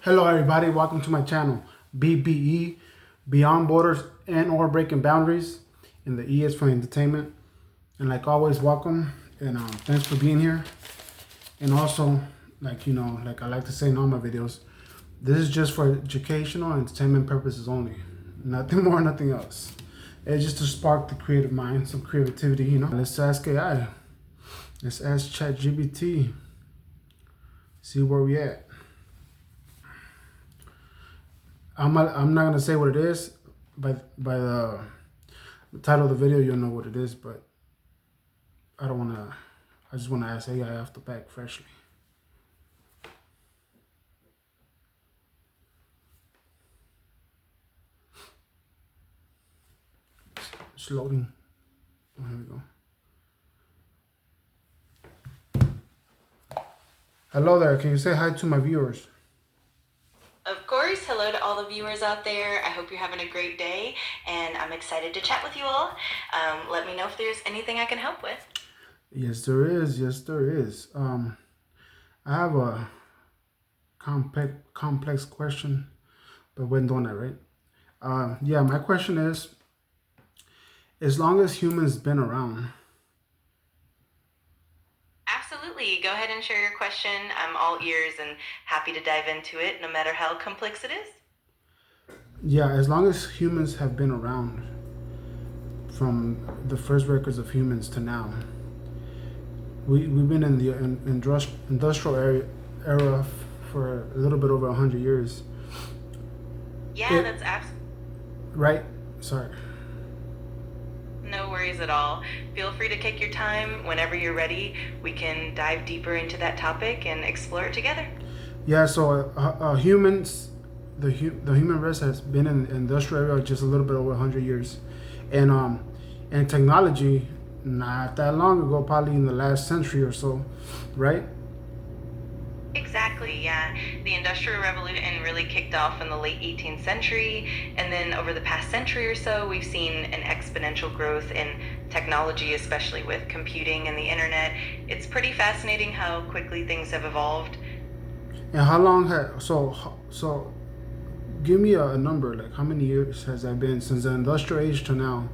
Hello everybody, welcome to my channel, BBE, Beyond Borders and or Breaking Boundaries, and the E is for entertainment. And like always, welcome, and thanks for being here. And also, like I like to say in all my videos, this is just for educational and entertainment purposes only. Nothing more, nothing else. It's just to spark the creative mind, some creativity, Let's ask AI. Let's ask ChatGPT. See where we at. I'm not gonna say what it is. By the title of the video, you'll know what it is. But I don't wanna. I just wanna ask AI off the back freshly. It's loading. Oh, here we go. Hello there. Can you say hi to my viewers? Of course, hello to all the viewers out there. I hope you're having a great day, and I'm excited to chat with you all. Let me know if there's anything I can help with. Yes, there is. Yes, there is. I have a complex question, but we're doing that, right? Yeah, my question is, as long as humans been around. Absolutely. Go ahead and share your question. I'm all ears and happy to dive into it, no matter how complex it is. Yeah, as long as humans have been around, from the first records of humans to now, we've been in the industrial era for a little bit over 100 years. Yeah, that's absolutely right. Sorry. No worries at all. Feel free to take your time. Whenever you're ready, we can dive deeper into that topic and explore it together. Yeah, so humans, the human race has been in the industrial era just a little bit over 100 years. And technology, not that long ago, probably in the last century or so, right? Exactly, yeah. The Industrial Revolution really kicked off in the late 18th century, and then over the past century or so, we've seen an exponential growth in technology, especially with computing and the internet. It's pretty fascinating how quickly things have evolved. And how long so give me a number, like how many years has that been since the industrial age to now,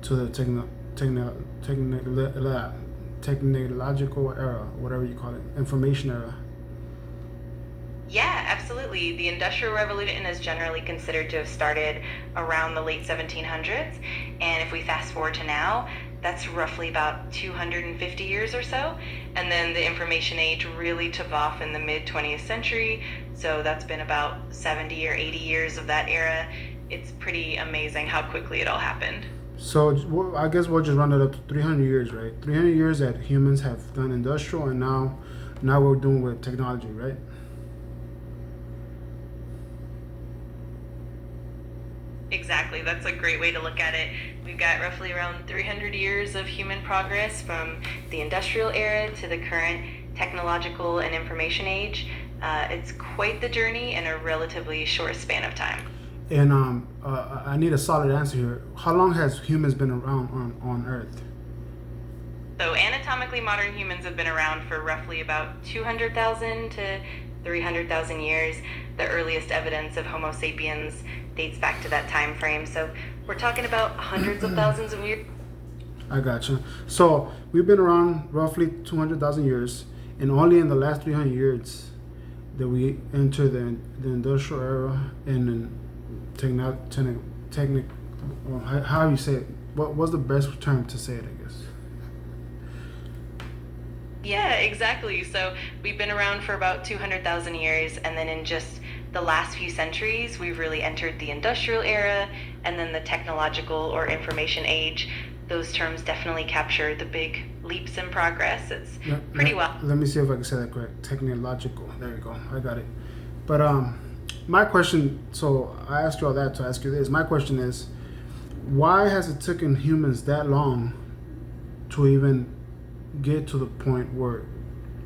to the technological era, whatever you call it, information era? Yeah, absolutely. The Industrial Revolution is generally considered to have started around the late 1700s. And if we fast forward to now, that's roughly about 250 years or so. And then the information age really took off in the mid 20th century. So that's been about 70 or 80 years of that era. It's pretty amazing how quickly it all happened. So I guess we'll just run it up to 300 years, right? 300 years that humans have done industrial, and now we're doing with technology, right? Exactly. That's a great way to look at it. We've got roughly around 300 years of human progress from the industrial era to the current technological and information age. It's quite the journey in a relatively short span of time. And I need a solid answer here. How long has humans been around on Earth? So anatomically, modern humans have been around for roughly about 200,000 to 300,000 years. The earliest evidence of Homo sapiens dates back to that time frame. So we're talking about hundreds of thousands of years. I gotcha. So we've been around roughly 200,000 years, and only in the last 300 years that we enter the industrial era and how you say it? What was the best term to say it, I guess? Yeah, exactly. So we've been around for about 200,000 years, and then in just the last few centuries, we've really entered the industrial era and then the technological or information age. Those terms definitely capture the big leaps in progress. It's pretty well. Let me see if I can say that correct. Technological. There you go. I got it. But my question. So I asked you all that to ask you this. My question is, why has it taken humans that long to even get to the point where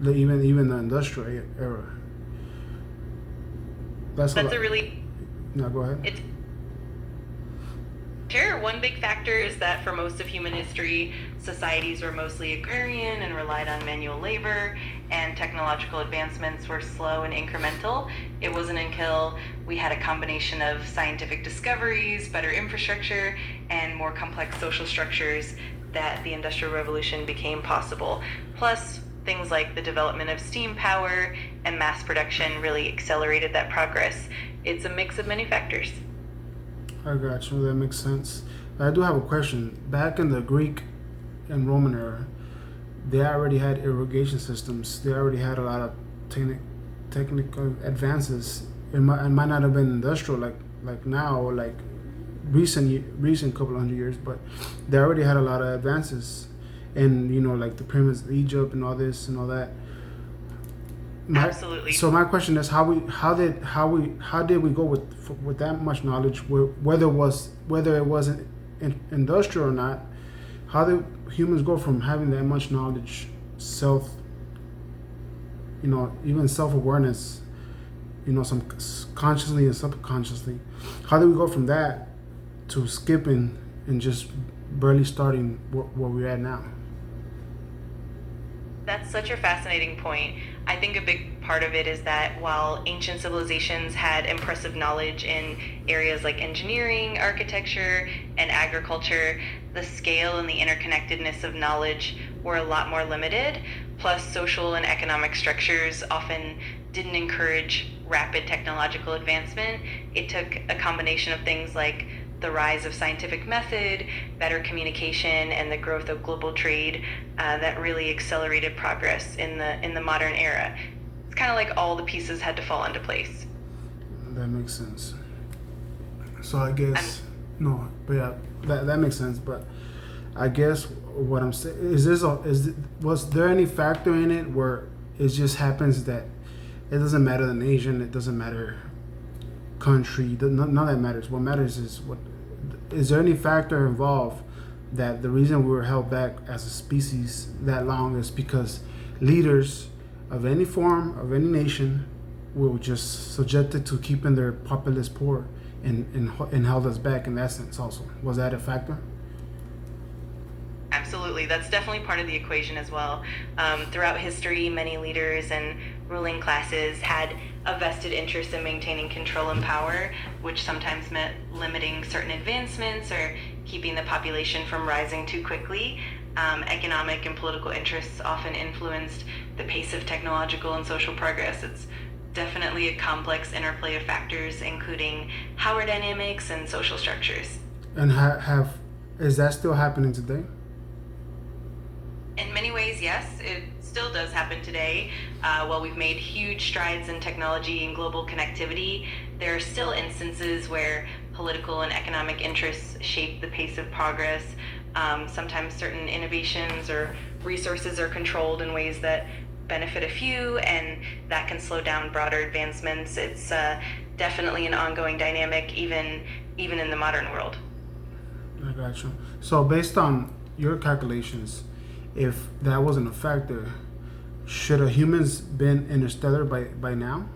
even the industrial era? That's a really. No, go ahead. It's Sure. One big factor is that for most of human history, societies were mostly agrarian and relied on manual labor. and technological advancements were slow and incremental. It wasn't until we had a combination of scientific discoveries, better infrastructure, and more complex social structures that the Industrial Revolution became possible. Plus, things like the development of steam power and mass production really accelerated that progress. It's a mix of many factors. I got you. That makes sense. I do have a question. Back in the Greek and Roman era, they already had irrigation systems. They already had a lot of technical advances. It might not have been industrial like now, like recent couple hundred years, but they already had a lot of advances, and like the pyramids of Egypt and all this and all that. Absolutely. So my question is, how did we go with that much knowledge, whether it wasn't industrial or not? How did humans go from having that much knowledge, even self-awareness, some consciously and subconsciously? How did we go from that to skipping and just barely starting where we're at now? That's such a fascinating point. I think a big part of it is that while ancient civilizations had impressive knowledge in areas like engineering, architecture, and agriculture, the scale and the interconnectedness of knowledge were a lot more limited. Plus, social and economic structures often didn't encourage rapid technological advancement. It took a combination of things like the rise of scientific method, better communication, and the growth of global trade that really accelerated progress in the modern era. It's kind of like all the pieces had to fall into place. That makes sense. So I guess no, but yeah, that makes sense. But I guess what I'm saying was there any factor in it where it just happens that it doesn't matter the nation, it doesn't matter country, none of that matters. What matters is there any factor involved that the reason we were held back as a species that long is because leaders of any form, of any nation, were just subjected to keeping their populace poor and held us back in that sense also? Was that a factor? Absolutely, that's definitely part of the equation as well. Throughout history, many leaders and ruling classes had a vested interest in maintaining control and power, which sometimes meant limiting certain advancements or keeping the population from rising too quickly. Economic and political interests often influenced the pace of technological and social progress. It's definitely a complex interplay of factors, including power dynamics and social structures. And is that still happening today? In many ways, yes, it still does happen today. While we've made huge strides in technology and global connectivity, there are still instances where political and economic interests shape the pace of progress. Sometimes certain innovations or resources are controlled in ways that benefit a few, and that can slow down broader advancements. It's definitely an ongoing dynamic, even in the modern world. I got you. So based on your calculations, if that wasn't a factor, should a humans been interstellar by now?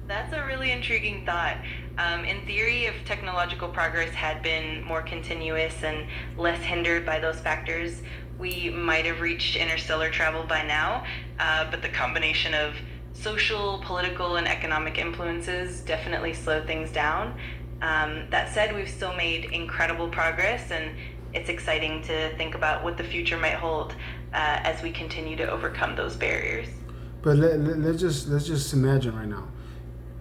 That's a really intriguing thought. In theory, if technological progress had been more continuous and less hindered by those factors, we might have reached interstellar travel by now. But the combination of social, political, and economic influences definitely slowed things down. That said, we've still made incredible progress, and it's exciting to think about what the future might hold as we continue to overcome those barriers. But let's just imagine right now.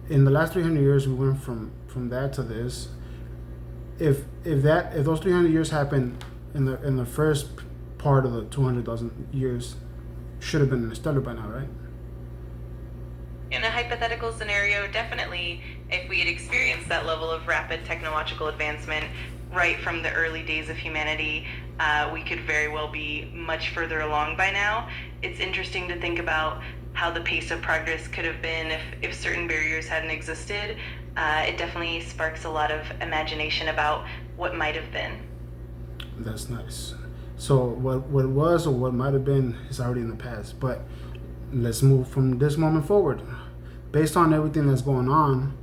In the last 300 years, we went from that to this. If those 300 years happened in the first part of the 200,000 years, should have been interstellar by now, right? In a hypothetical scenario, definitely, if we had experienced that level of rapid technological advancement right from the early days of humanity, we could very well be much further along by now. It's interesting to think about how the pace of progress could have been if certain barriers hadn't existed. It definitely sparks a lot of imagination about what might have been. That's nice. So what was or what might have been is already in the past. But let's move from this moment forward. Based on everything that's going on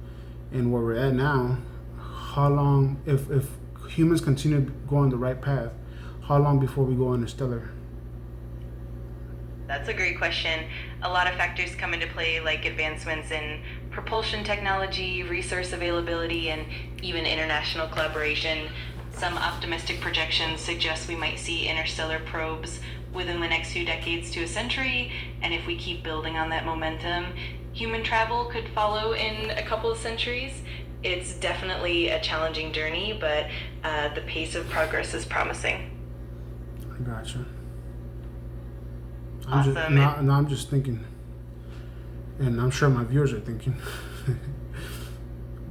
and where we're at now, how long, if humans continue going the right path, how long before we go interstellar? That's a great question. A lot of factors come into play, like advancements in propulsion technology, resource availability, and even international collaboration. Some optimistic projections suggest we might see interstellar probes within the next few decades to a century, and if we keep building on that momentum, human travel could follow in a couple of centuries. It's definitely a challenging journey, but the pace of progress is promising. I gotcha. Awesome. I'm just thinking, and I'm sure my viewers are thinking,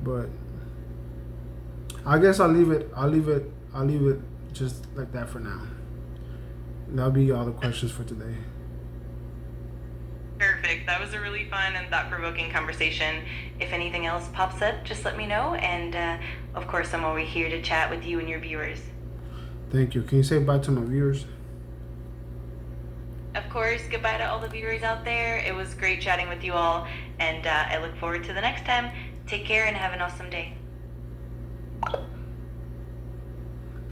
but I guess I'll leave it just like that for now. That'll be all the questions for today. Perfect. That was a really fun and thought-provoking conversation. If anything else pops up, just let me know. And of course, I'm always here to chat with you and your viewers. Thank you. Can you say bye to my viewers? Of course, goodbye to all the viewers out there. It was great chatting with you all, and I look forward to the next time. Take care and have an awesome day.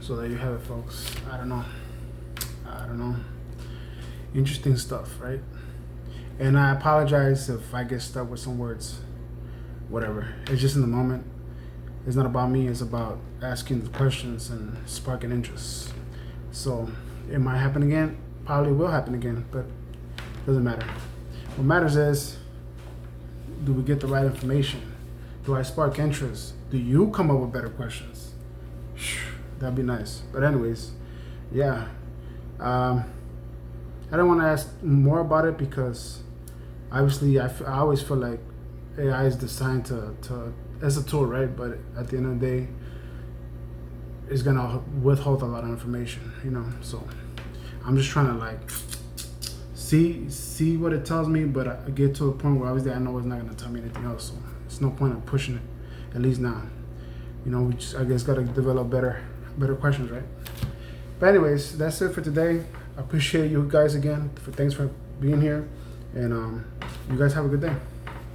So there you have it, folks. I don't know. Interesting stuff, right? And I apologize if I get stuck with some words. Whatever. It's just in the moment. It's not about me. It's about asking the questions and sparking interest. So it might happen again. Probably will happen again, but it doesn't matter. What matters is, do we get the right information? Do I spark interest? Do you come up with better questions? That'd be nice. But anyways, yeah. I don't want to ask more about it because obviously I always feel like AI is designed to as a tool, right? But at the end of the day, it's gonna withhold a lot of information, So I'm just trying to like see what it tells me, but I get to a point where obviously I know it's not gonna tell me anything else. So it's no point in pushing it. At least now, we just I guess gotta develop better questions, right? But anyways, that's it for today. I appreciate you guys again. Thanks for being here, and you guys have a good day.